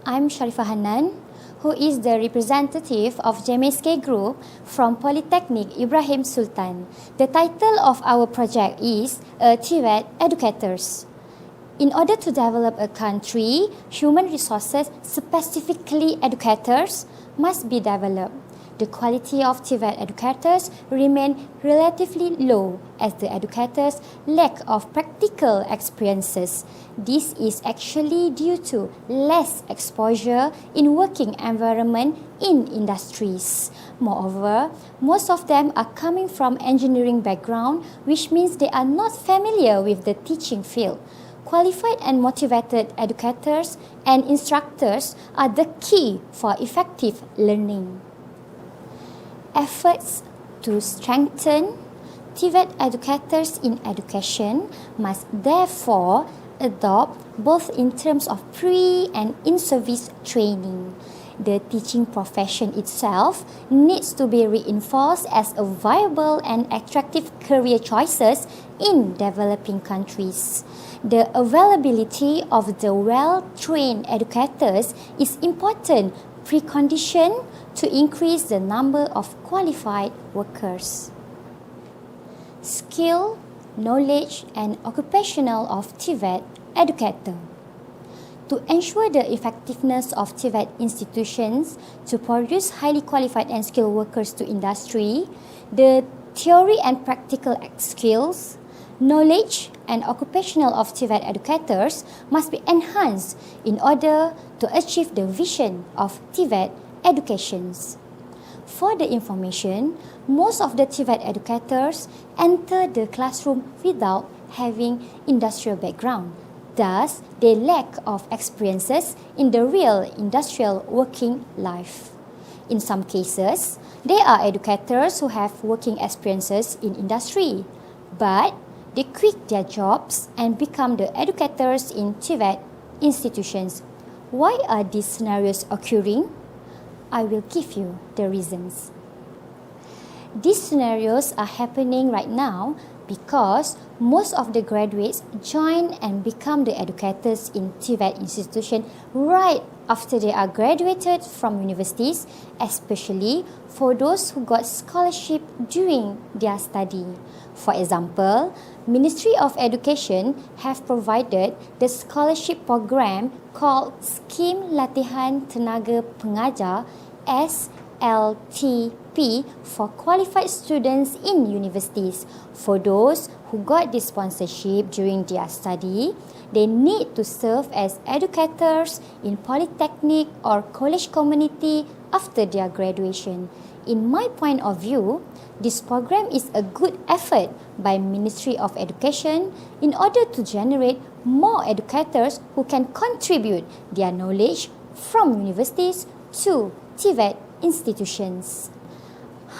I'm Syarifah Hannan, who is the representative of JMSK Group from Polytechnic Ibrahim Sultan. The title of our project is TVET Educators. In order to develop a country, human resources, specifically educators, must be developed. The quality of TVET educators remain relatively low as the educators lack of practical experiences. This is actually due to less exposure in working environment in industries. Moreover, most of them are coming from engineering background, which means they are not familiar with the teaching field. Qualified and motivated educators and instructors are the key for effective learning. Efforts to strengthen TVET educators in education must therefore adopt both in terms of pre- and in-service training. The teaching profession itself needs to be reinforced as a viable and attractive career choices in developing countries. The availability of the well-trained educators is important precondition to increase the number of qualified workers. Skill, knowledge and occupational of TVET educator. To ensure the effectiveness of TVET institutions to produce highly qualified and skilled workers to industry, the theory and practical skills, knowledge and occupational of TVET educators must be enhanced in order to achieve the vision of TVET educations. For the information, most of the TVET educators enter the classroom without having industrial background. Thus, they lack of experiences in the real industrial working life. In some cases, they are educators who have working experiences in industry, but they quit their jobs and become the educators in TVET institutions. Why are these scenarios occurring? I will give you the reasons. These scenarios are happening right now because most of the graduates join and become the educators in TVET institution right after they are graduated from universities, especially for those who got scholarship during their study. For example, Ministry of Education have provided the scholarship program called Scheme Latihan Tenaga Pengajar SLTP for qualified students in universities. For those who got this sponsorship during their study, they need to serve as educators in polytechnic or college community after their graduation. In my point of view, this program is a good effort by Ministry of Education in order to generate more educators who can contribute their knowledge from universities to TVET institutions.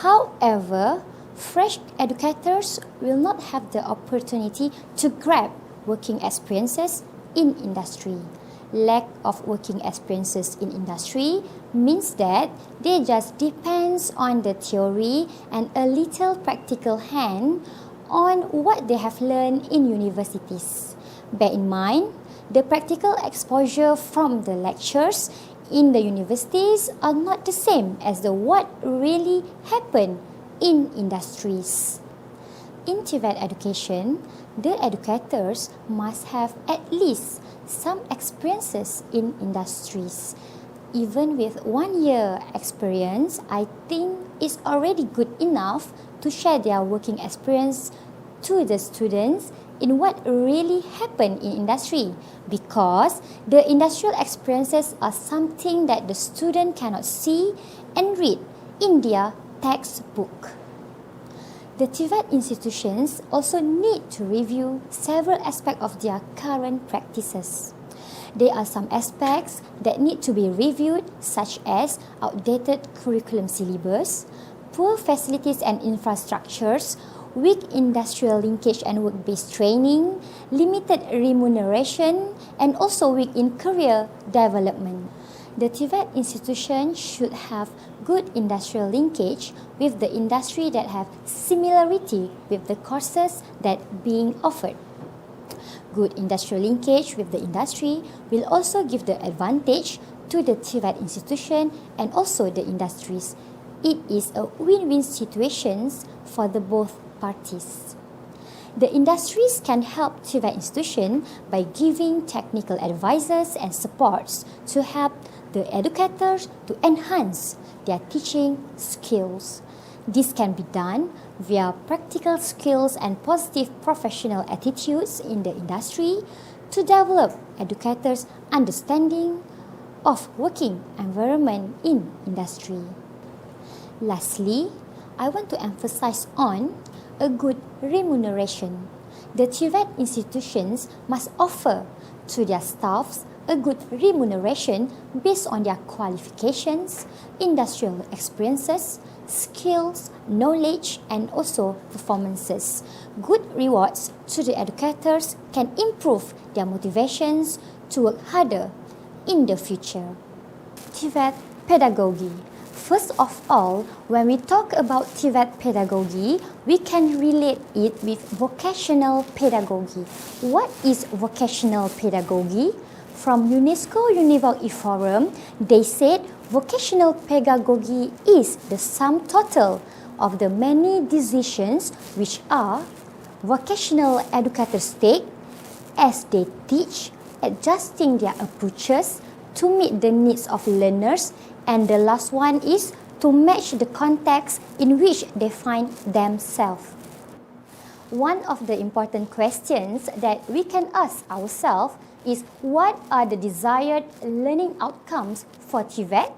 However, fresh educators will not have the opportunity to grab working experiences in industry. Lack of working experiences in industry means that they just depends on the theory and a little practical hand on what they have learned in universities. Bear in mind, the practical exposure from the lectures in the universities are not the same as the what really happened in industries. In TVET education, the educators must have at least some experiences in industries. Even with 1 year experience, I think it's already good enough to share their working experience to the students in what really happened in industry, because the industrial experiences are something that the student cannot see and read in their textbook. The TVET institutions also need to review several aspects of their current practices. There are some aspects that need to be reviewed, such as outdated curriculum syllabus, poor facilities and infrastructures, weak industrial linkage and work-based training, limited remuneration, and also weak in career development. The TVET institution should have good industrial linkage with the industry that have similarity with the courses that being offered. Good industrial linkage with the industry will also give the advantage to the TVET institution and also the industries. It is a win-win situation for the both parties. The industries can help TVET institution by giving technical advices and supports to help the educators to enhance their teaching skills. This can be done via practical skills and positive professional attitudes in the industry to develop educators' understanding of working environment in industry. Lastly, I want to emphasize on a good remuneration. The TVET institutions must offer to their staffs a good remuneration based on their qualifications, industrial experiences, skills, knowledge, and also performances. Good rewards to the educators can improve their motivations to work harder in the future. TVET pedagogy. First of all, when we talk about TVET pedagogy, we can relate it with vocational pedagogy. What is vocational pedagogy? From UNESCO Unival Forum, they said vocational pedagogy is the sum total of the many decisions which are vocational educators take as they teach, adjusting their approaches to meet the needs of learners, and the last one is to match the context in which they find themselves. One of the important questions that we can ask ourselves is, what are the desired learning outcomes for TVET?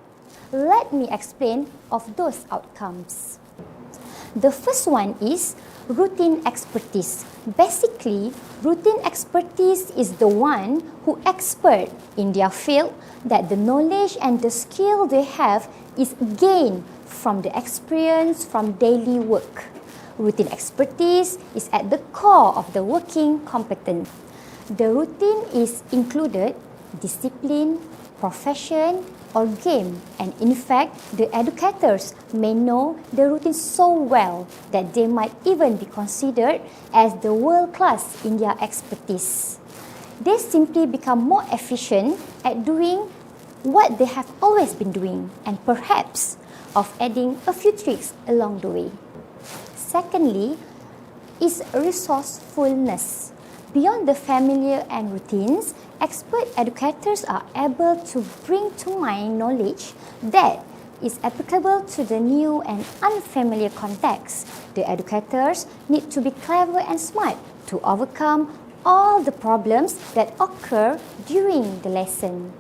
Let me explain of those outcomes. The first one is routine expertise. Basically, routine expertise is the one who expert in their field, that the knowledge and the skill they have is gained from the experience from daily work. Routine expertise is at the core of the working competence. The routine is included discipline, profession, or game, and in fact, the educators may know the routine so well that they might even be considered as the world class in their expertise. They simply become more efficient at doing what they have always been doing, and perhaps of adding a few tricks along the way. Secondly, is resourcefulness. Beyond the familiar and routines, expert educators are able to bring to mind knowledge that is applicable to the new and unfamiliar context. The educators need to be clever and smart to overcome all the problems that occur during the lesson.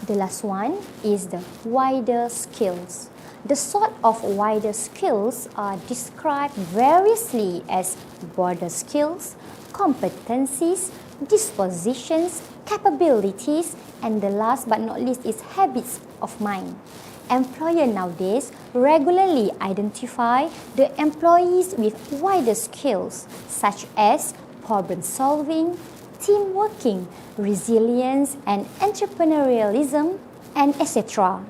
The last one is the wider skills. The sort of wider skills are described variously as broader skills, competencies, dispositions, capabilities, and the last but not least is habits of mind. Employers nowadays regularly identify the employees with wider skills such as problem solving, team working, resilience, and entrepreneurialism, and etc.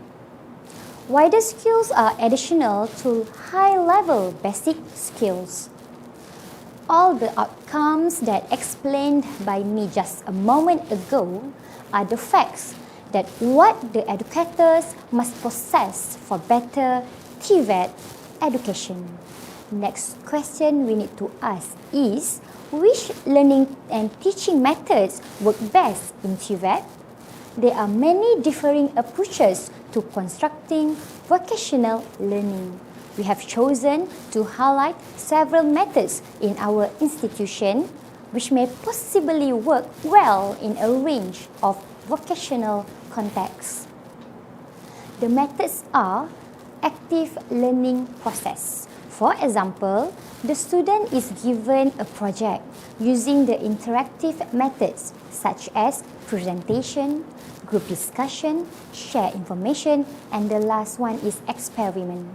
Wider skills are additional to high-level basic skills. All the outcomes that explained by me just a moment ago are the facts that what the educators must possess for better TVET education. Next question we need to ask is, which learning and teaching methods work best in TVET? There are many differing approaches to constructing vocational learning. We have chosen to highlight several methods in our institution which may possibly work well in a range of vocational contexts. The methods are active learning process. For example, the student is given a project using the interactive methods such as presentation, group discussion, share information, and the last one is experiment.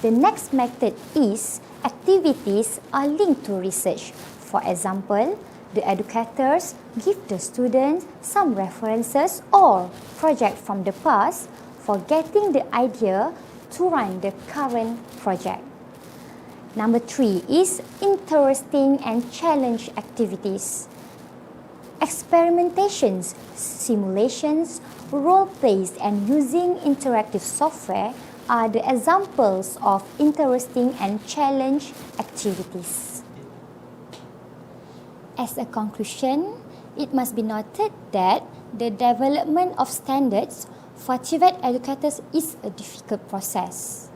The next method is activities are linked to research. For example, the educators give the students some references or project from the past for getting the idea to run the current project. Number 3 is interesting and challenge activities. Experimentations, simulations, role plays and using interactive software are the examples of interesting and challenge activities. As a conclusion, it must be noted that the development of standards for TVET educators is a difficult process.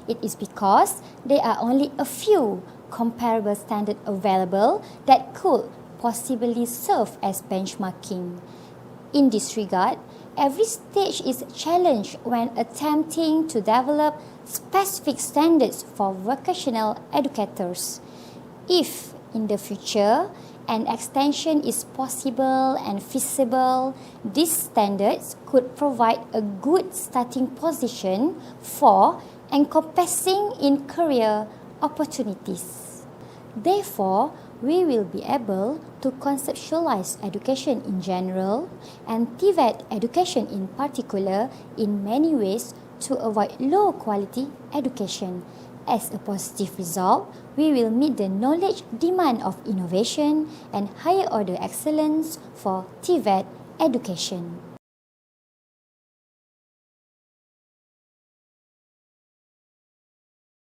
It is because there are only a few comparable standards available that could possibly serve as benchmarking. In this regard, every stage is challenged when attempting to develop specific standards for vocational educators. If in the future an extension is possible and feasible, these standards could provide a good starting position for encompassing in career opportunities. Therefore, we will be able to conceptualize education in general and TVET education in particular in many ways to avoid low quality education. As a positive result, we will meet the knowledge demand of innovation and higher order excellence for TVET education.